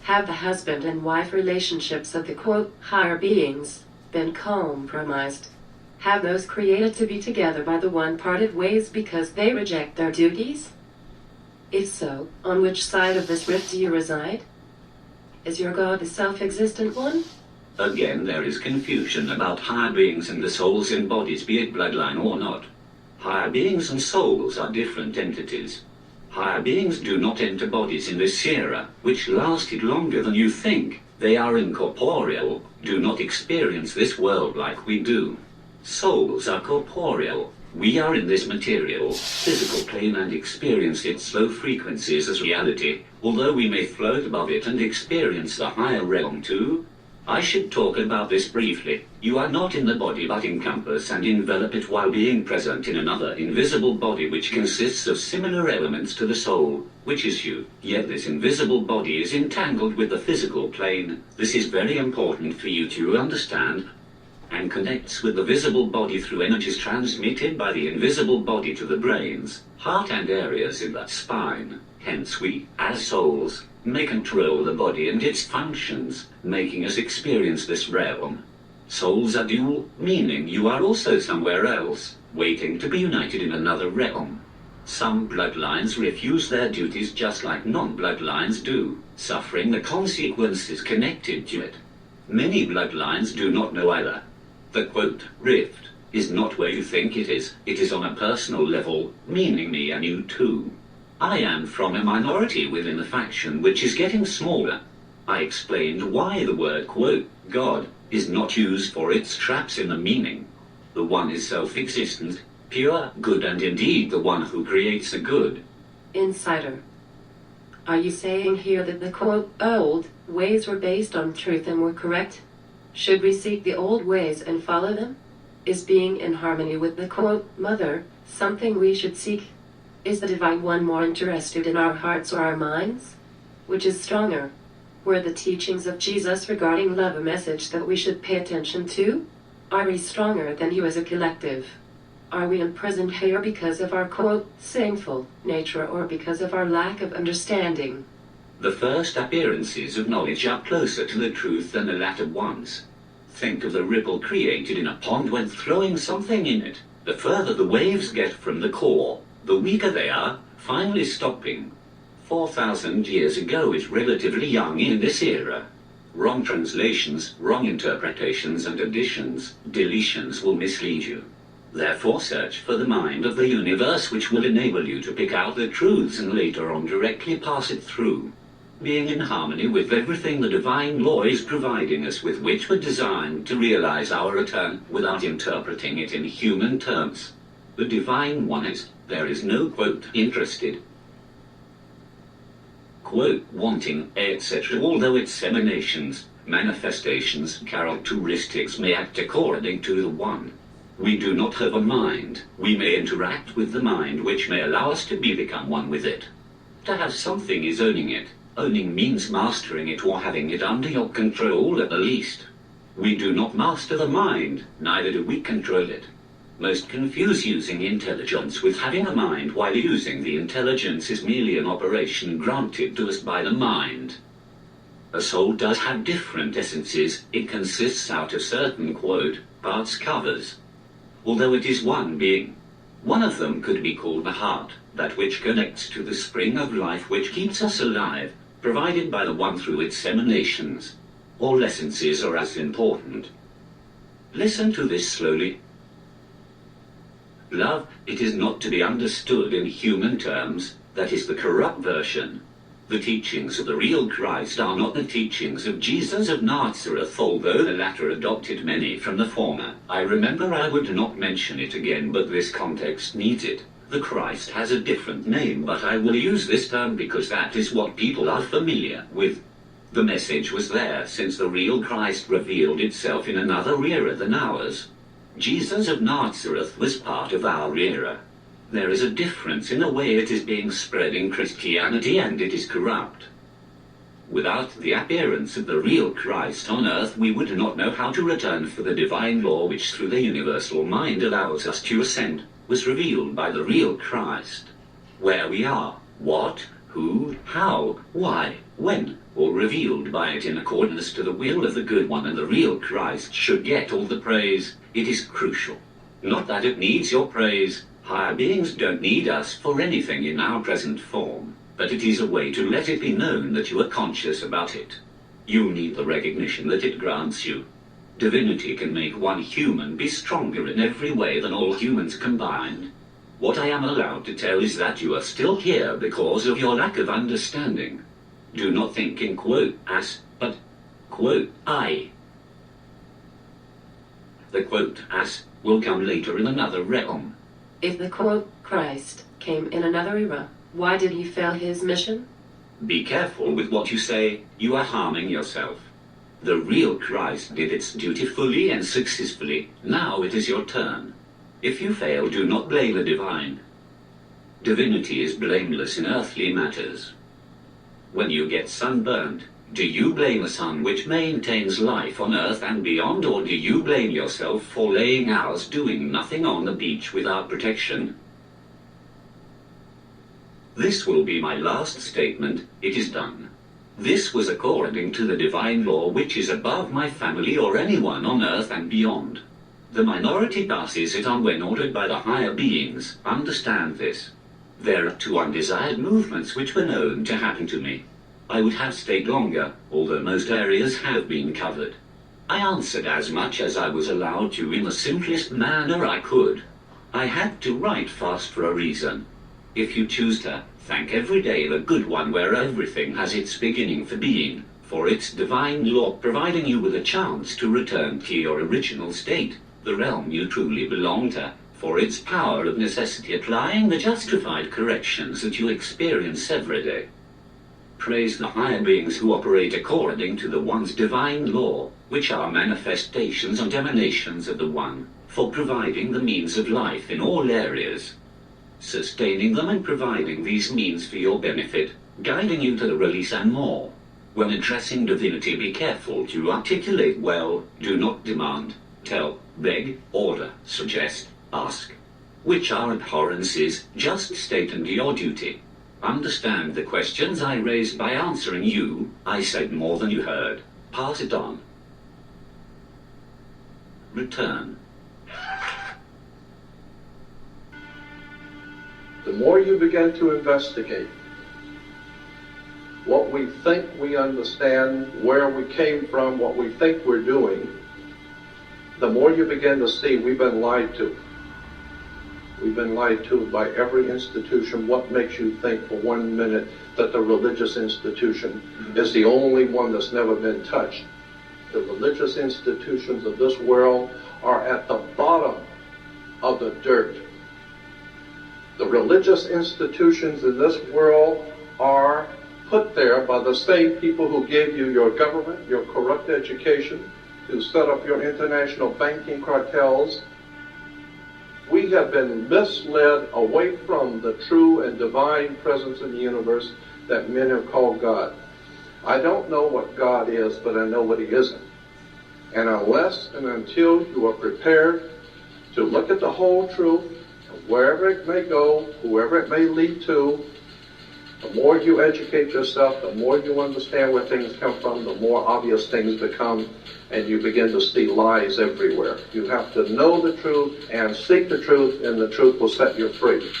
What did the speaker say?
Have the husband and wife relationships of the quote, higher beings been compromised? Have those created to be together by the one parted ways because they reject their duties? If so, on which side of this rift do you reside? Is your God the self-existent one? Again, there is confusion about higher beings and the souls in bodies, be it bloodline or not. Higher beings and souls are different entities. Higher beings do not enter bodies in this era, which lasted longer than you think. They are incorporeal, do not experience this world like we do. Souls are corporeal. We are in this material, physical plane and experience its low frequencies as reality, although we may float above it and experience the higher realm too. I should talk about this briefly. You are not in the body but encompass and envelop it while being present in another invisible body which consists of similar elements to the soul, which is you. Yet this invisible body is entangled with the physical plane. This is very important for you to understand, and connects with the visible body through energies transmitted by the invisible body to the brains, heart and areas in that spine. Hence we, as souls, may control the body and its functions, making us experience this realm. Souls are dual, meaning you are also somewhere else, waiting to be united in another realm. Some bloodlines refuse their duties just like non-bloodlines do, suffering the consequences connected to it. Many bloodlines do not know either. The quote, rift, is not where you think it is on a personal level, meaning me and you too. I am from a minority within the faction which is getting smaller. I explained why the word quote, God, is not used for its traps in the meaning. The one is self-existent, pure, good and indeed the one who creates the good. Insider. Are you saying here that the quote, old ways were based on truth and were correct? Should we seek the old ways and follow them? Is being in harmony with the quote, mother, something we should seek? Is the Divine One more interested in our hearts or our minds? Which is stronger? Were the teachings of Jesus regarding love a message that we should pay attention to? Are we stronger than you as a collective? Are we imprisoned here because of our quote, sinful nature or because of our lack of understanding? The first appearances of knowledge are closer to the truth than the latter ones. Think of the ripple created in a pond when throwing something in it. The further the waves get from the core, the weaker they are, finally stopping. 4,000 years ago is relatively young in this era. Wrong translations, wrong interpretations and additions, deletions will mislead you. Therefore search for the mind of the universe which will enable you to pick out the truths and later on directly pass it through. Being in harmony with everything the divine law is providing us with, which were designed to realize our return without interpreting it in human terms. The divine one is, there is no quote, interested, quote, wanting, etc. Although its emanations, manifestations, characteristics may act according to the one. We do not have a mind. We may interact with the mind which may allow us to become one with it. To have something is owning it. Owning means mastering it or having it under your control at the least. We do not master the mind, neither do we control it. Most confuse using intelligence with having a mind, while using the intelligence is merely an operation granted to us by the mind. A soul does have different essences. It consists out of certain, quote, parts covers. Although it is one being. One of them could be called the heart, that which connects to the spring of life which keeps us alive, provided by the one through its emanations. All essences are as important. Listen to this slowly. Love, it is not to be understood in human terms, that is the corrupt version. The teachings of the real Christ are not the teachings of Jesus of Nazareth, although the latter adopted many from the former. I remember I would not mention it again, but this context needs it. The Christ has a different name, but I will use this term because that is what people are familiar with. The message was there since the real Christ revealed itself in another era than ours. Jesus of Nazareth was part of our era. There is a difference in the way it is being spread in Christianity, and it is corrupt. Without the appearance of the real Christ on earth, we would not know how to return for the divine law which through the universal mind allows us to ascend, was revealed by the real Christ. Where we are, what, who, how, why, when, all revealed by it in accordance to the will of the good one and the real Christ should get all the praise, it is crucial. Not that it needs your praise, higher beings don't need us for anything in our present form, but it is a way to let it be known that you are conscious about it. You need the recognition that it grants you. Divinity can make one human be stronger in every way than all humans combined. What I am allowed to tell is that you are still here because of your lack of understanding. Do not think in quote as, but quote I. The quote as will come later in another realm. If the quote Christ came in another era, why did he fail his mission? Be careful with what you say, you are harming yourself. The real Christ did its duty fully and successfully, now it is your turn. If you fail, do not blame the divine. Divinity is blameless in earthly matters. When you get sunburned, do you blame a sun which maintains life on earth and beyond, or do you blame yourself for laying hours doing nothing on the beach without protection? This will be my last statement, it is done. This was according to the divine law which is above my family or anyone on earth and beyond. The minority passes it on when ordered by the higher beings. Understand this. There are 2 undesired movements which were known to happen to me. I would have stayed longer, although most areas have been covered. I answered as much as I was allowed to in the simplest manner I could. I had to write fast for a reason. If you choose to, thank every day the good one where everything has its beginning for being, for its divine law providing you with a chance to return to your original state, the realm you truly belong to, for its power of necessity applying the justified corrections that you experience every day. Praise the higher beings who operate according to the One's divine law, which are manifestations and emanations of the One, for providing the means of life in all areas, sustaining them and providing these means for your benefit, guiding you to the release and more. When addressing divinity, be careful to articulate well, do not demand, tell, beg, order, suggest, ask, which are abhorrences, just state and do your duty. Understand the questions I raised by answering you, I said more than you heard. Pass it on. Return. The more you begin to investigate what we think we understand, where we came from, what we think we're doing, the more you begin to see we've been lied to. We've been lied to by every institution. What makes you think for 1 minute that the religious institution is the only one that's never been touched? The religious institutions of this world are at the bottom of the dirt. The religious institutions in this world are put there by the same people who gave you your government, your corrupt education, who set up your international banking cartels. We have been misled away from the true and divine presence in the universe that men have called God. I don't know what God is, but I know what he isn't. And unless and until you are prepared to look at the whole truth, wherever it may go, whoever it may lead to, the more you educate yourself, the more you understand where things come from, the more obvious things become, and you begin to see lies everywhere. You have to know the truth and seek the truth, and the truth will set you free.